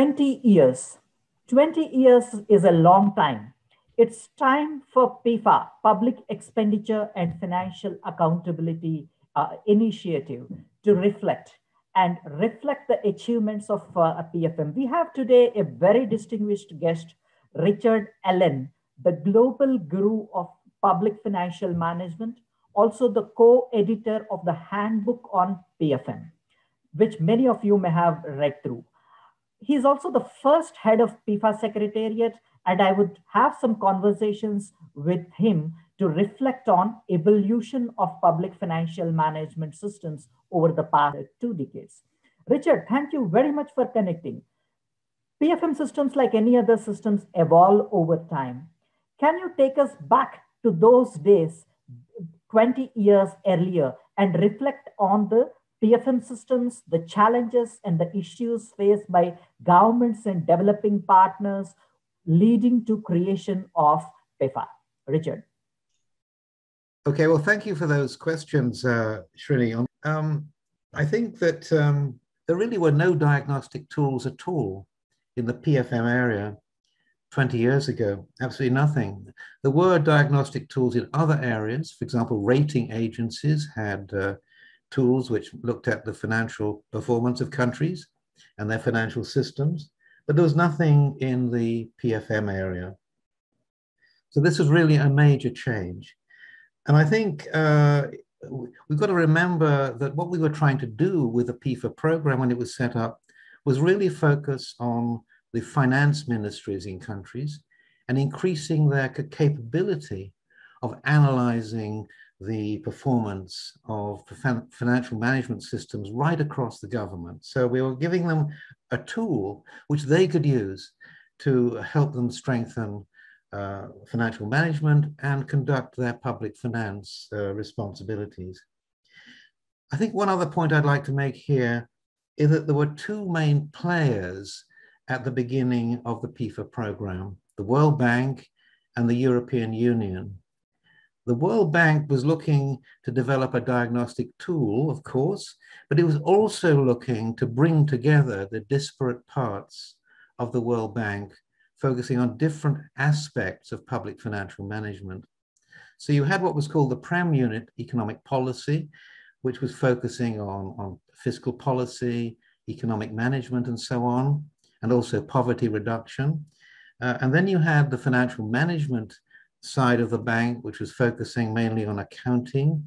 20 years. 20 years is a long time. It's time for PEFA, Public Expenditure and Financial Accountability Initiative, to reflect the achievements of a PFM. We have today a very distinguished guest, Richard Allen, the global guru of public financial management, also the co-editor of the Handbook on PFM, which many of you may have read through. He's also the first head of PEFA Secretariat, and I would have some conversations with him to reflect on evolution of public financial management systems over the past 2 decades. Richard, thank you very much for connecting. PFM systems, like any other systems, evolve over time. Can you take us back to those days 20 years earlier and reflect on the PFM systems, the challenges and the issues faced by governments and developing partners leading to creation of PEFA? Richard. Okay, well, thank you for those questions, Srini. I think that there really were no diagnostic tools at all in the PFM area 20 years ago, absolutely nothing. There were diagnostic tools in other areas. For example, rating agencies had tools which looked at the financial performance of countries and their financial systems, but there was nothing in the PFM area. So this was really a major change. And I think we've got to remember that what we were trying to do with the PEFA program when it was set up was really focus on the finance ministries in countries and increasing their capability of analyzing the performance of financial management systems right across the government. So we were giving them a tool which they could use to help them strengthen financial management and conduct their public finance responsibilities. I think one other point I'd like to make here is that there were 2 main players at the beginning of the PEFA program, the World Bank and the European Union. The World Bank was looking to develop a diagnostic tool, of course, but it was also looking to bring together the disparate parts of the World Bank, focusing on different aspects of public financial management. So you had what was called the PREM unit, economic policy, which was focusing on fiscal policy, economic management, and so on, and also poverty reduction. And then you had the financial management side of the bank, which was focusing mainly on accounting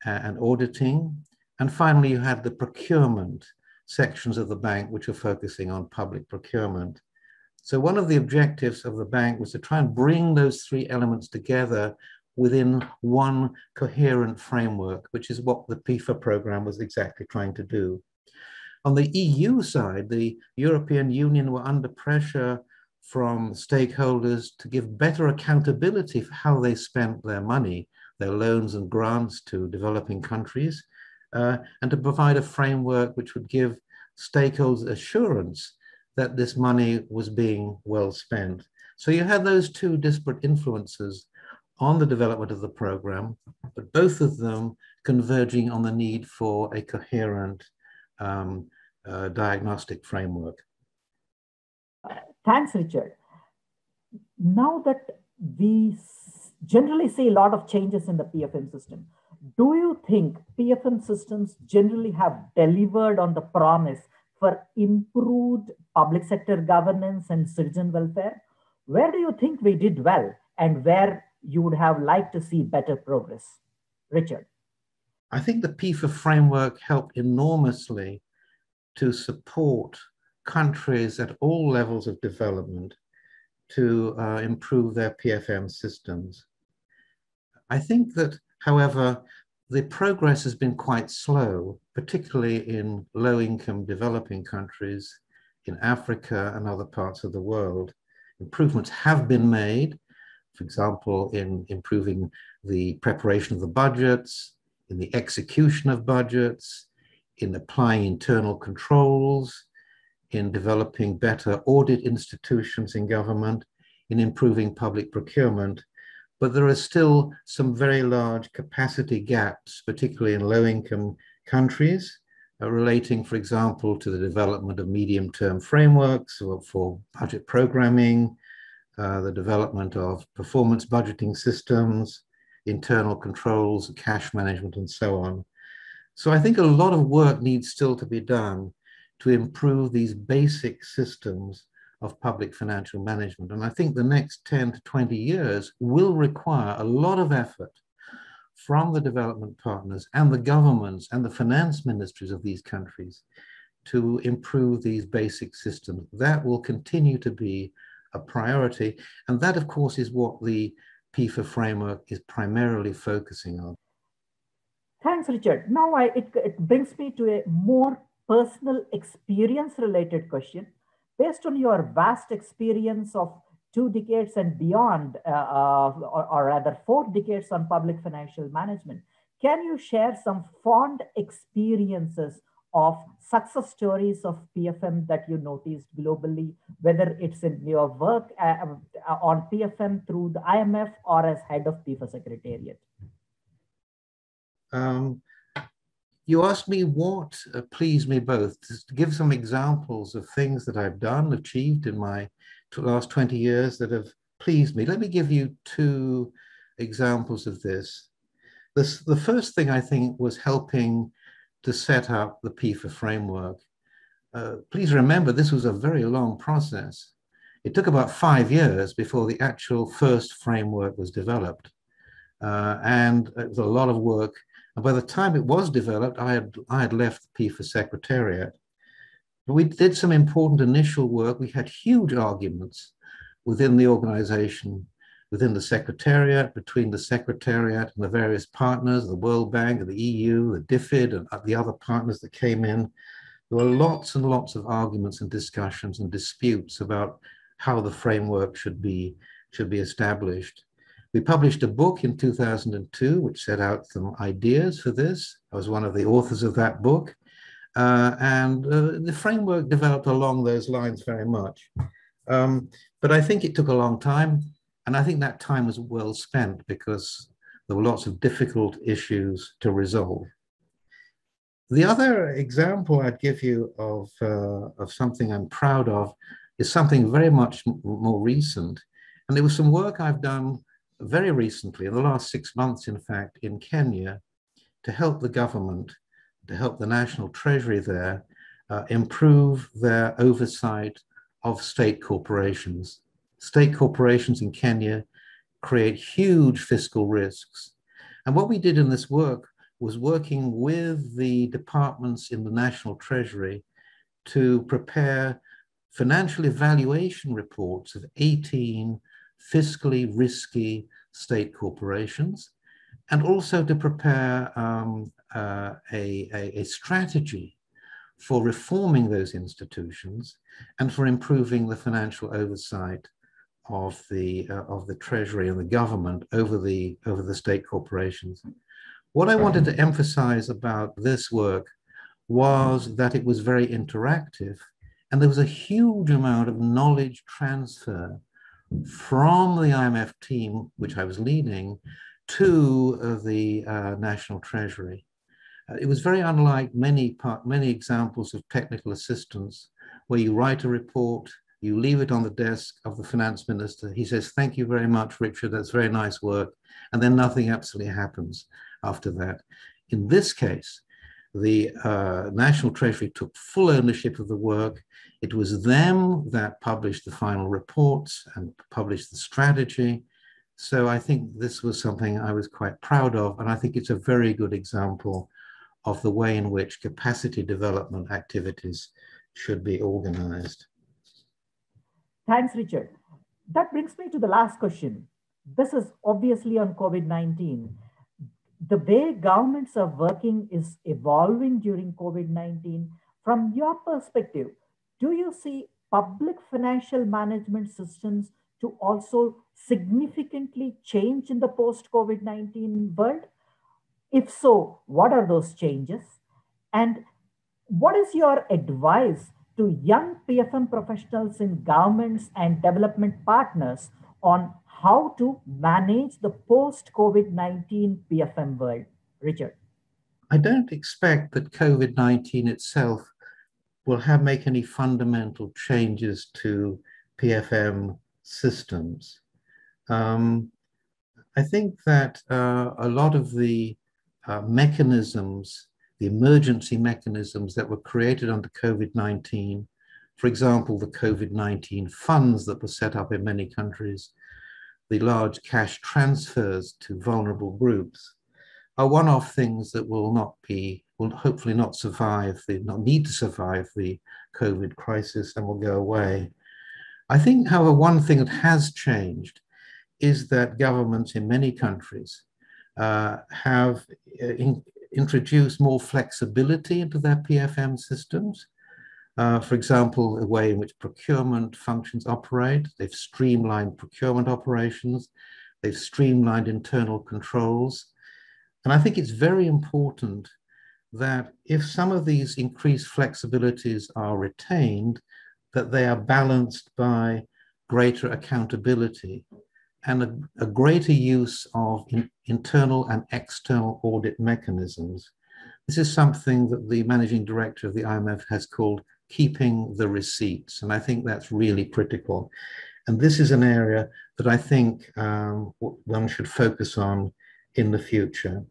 and auditing. And finally, you had the procurement sections of the bank, which were focusing on public procurement. So one of the objectives of the bank was to try and bring those 3 elements together within one coherent framework, which is what the PEFA program was exactly trying to do. On the EU side, the European Union were under pressure from stakeholders to give better accountability for how they spent their money, their loans and grants to developing countries, and to provide a framework which would give stakeholders assurance that this money was being well spent. So you had those 2 disparate influences on the development of the program, but both of them converging on the need for a coherent diagnostic framework. Thanks, Richard. Now that we generally see a lot of changes in the PFM system, do you think PFM systems generally have delivered on the promise for improved public sector governance and citizen welfare? Where do you think we did well and where you would have liked to see better progress? Richard. I think the PEFA framework helped enormously to support countries at all levels of development to improve their PFM systems. I think that, however, the progress has been quite slow, particularly in low-income developing countries, in Africa and other parts of the world. Improvements have been made, for example, in improving the preparation of the budgets, in the execution of budgets, in applying internal controls, in developing better audit institutions in government, in improving public procurement. But there are still some very large capacity gaps, particularly in low-income countries, relating, for example, to the development of medium-term frameworks for budget programming, the development of performance budgeting systems, internal controls, cash management, and so on. So I think a lot of work needs still to be done to improve these basic systems of public financial management. And I think the next 10 to 20 years will require a lot of effort from the development partners and the governments and the finance ministries of these countries to improve these basic systems. That will continue to be a priority. And that, of course, is what the PEFA framework is primarily focusing on. Thanks, Richard. Now it brings me to a more personal experience related question. Based on your vast experience of 2 decades and beyond, or rather 4 decades on public financial management, can you share some fond experiences of success stories of PFM that you noticed globally, whether it's in your work on PFM through the IMF or as head of PEFA Secretariat? You asked me what pleased me both. Just to give some examples of things that I've done, achieved in my last 20 years that have pleased me. Let me give you 2 examples of this. The first thing I think was helping to set up the PEFA framework. Please remember, this was a very long process. It took about 5 years before the actual first framework was developed. And it was a lot of work. And by the time it was developed, I had left the PEFA Secretariat. But we did some important initial work. We had huge arguments within the organization, within the Secretariat, between the Secretariat and the various partners, the World Bank, the EU, the DFID, and the other partners that came in. There were lots and lots of arguments and discussions and disputes about how the framework should be established. We published a book in 2002, which set out some ideas for this. I was one of the authors of that book. And the framework developed along those lines very much. But I think it took a long time. And I think that time was well spent because there were lots of difficult issues to resolve. The other example I'd give you of something I'm proud of is something very much more recent. And there was some work I've done very recently, in the last 6 months, in fact, in Kenya, to help the government, to help the National Treasury there improve their oversight of state corporations. State corporations in Kenya create huge fiscal risks. And what we did in this work was working with the departments in the National Treasury to prepare financial evaluation reports of 18 fiscally risky state corporations, and also to prepare a strategy for reforming those institutions and for improving the financial oversight of the Treasury and the government over the state corporations. What I wanted to emphasize about this work was that it was very interactive, and there was a huge amount of knowledge transfer from the IMF team, which I was leading, to the National Treasury. It was very unlike many examples of technical assistance, where you write a report, you leave it on the desk of the finance minister. He says, "Thank you very much, Richard, that's very nice work," and then nothing absolutely happens after that. In this case, the National Treasury took full ownership of the work. It was them that published the final reports and published the strategy. So I think this was something I was quite proud of, and I think it's a very good example of the way in which capacity development activities should be organized. Thanks, Richard. That brings me to the last question. This is obviously on COVID-19. The way governments are working is evolving during COVID-19. From your perspective, do you see public financial management systems to also significantly change in the post-COVID-19 world? If so, what are those changes? And what is your advice to young PFM professionals in governments and development partners on how to manage the post-COVID-19 PFM world? Richard. I don't expect that COVID-19 itself will make any fundamental changes to PFM systems. I think that a lot of the mechanisms, the emergency mechanisms that were created under COVID-19, for example, the COVID-19 funds that were set up in many countries, the large cash transfers to vulnerable groups, are one-off things that will hopefully not need to survive the COVID crisis and will go away. I think, however, one thing that has changed is that governments in many countries have introduced more flexibility into their PFM systems. For example, the way in which procurement functions operate. They've streamlined procurement operations. They've streamlined internal controls. And I think it's very important that if some of these increased flexibilities are retained, that they are balanced by greater accountability and a greater use of internal and external audit mechanisms. This is something that the managing director of the IMF has called keeping the receipts. And I think that's really critical. And this is an area that I think one should focus on in the future.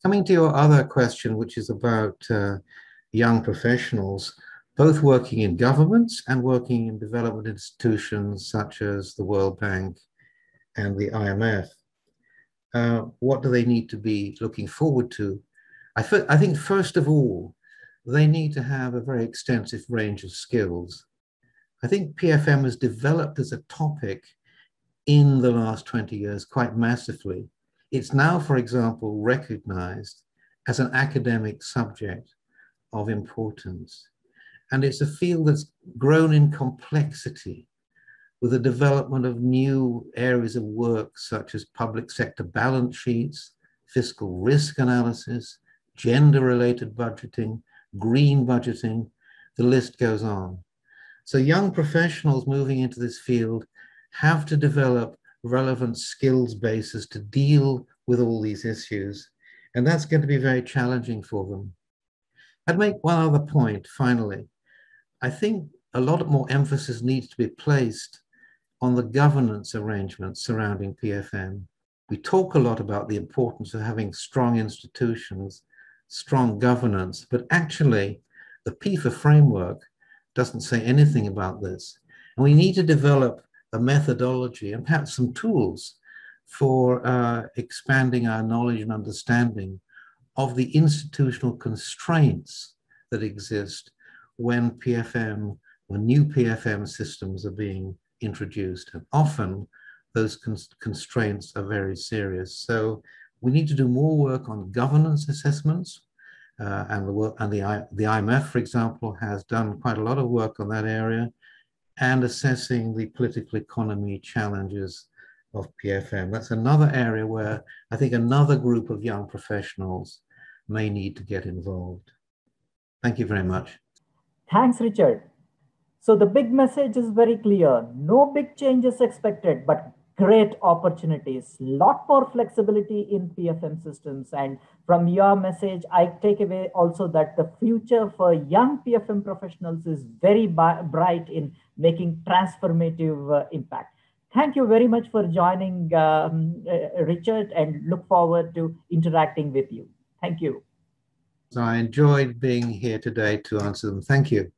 Coming to your other question, which is about young professionals, both working in governments and working in development institutions such as the World Bank and the IMF. What do they need to be looking forward to? I think, first of all, they need to have a very extensive range of skills. I think PFM has developed as a topic in the last 20 years quite massively. It's now, for example, recognized as an academic subject of importance. And it's a field that's grown in complexity with the development of new areas of work, such as public sector balance sheets, fiscal risk analysis, gender-related budgeting, green budgeting, the list goes on. So young professionals moving into this field have to develop relevant skills bases to deal with all these issues. And that's going to be very challenging for them. I'd make one other point, finally. I think a lot more emphasis needs to be placed on the governance arrangements surrounding PFM. We talk a lot about the importance of having strong institutions, strong governance, but actually the PEFA framework doesn't say anything about this. And we need to develop a methodology and perhaps some tools for expanding our knowledge and understanding of the institutional constraints that exist when new PFM systems are being introduced. And often those constraints are very serious. So we need to do more work on governance assessments. And the IMF, for example, has done quite a lot of work on that area, and assessing the political economy challenges of PFM. That's another area where I think another group of young professionals may need to get involved. Thank you very much. Thanks, Richard. So the big message is very clear. No big changes expected, but great opportunities. Lot more flexibility in PFM systems. And from your message, I take away also that the future for young PFM professionals is very bright in making transformative impact. Thank you very much for joining, Richard, and look forward to interacting with you. Thank you. I enjoyed being here today to answer them. Thank you.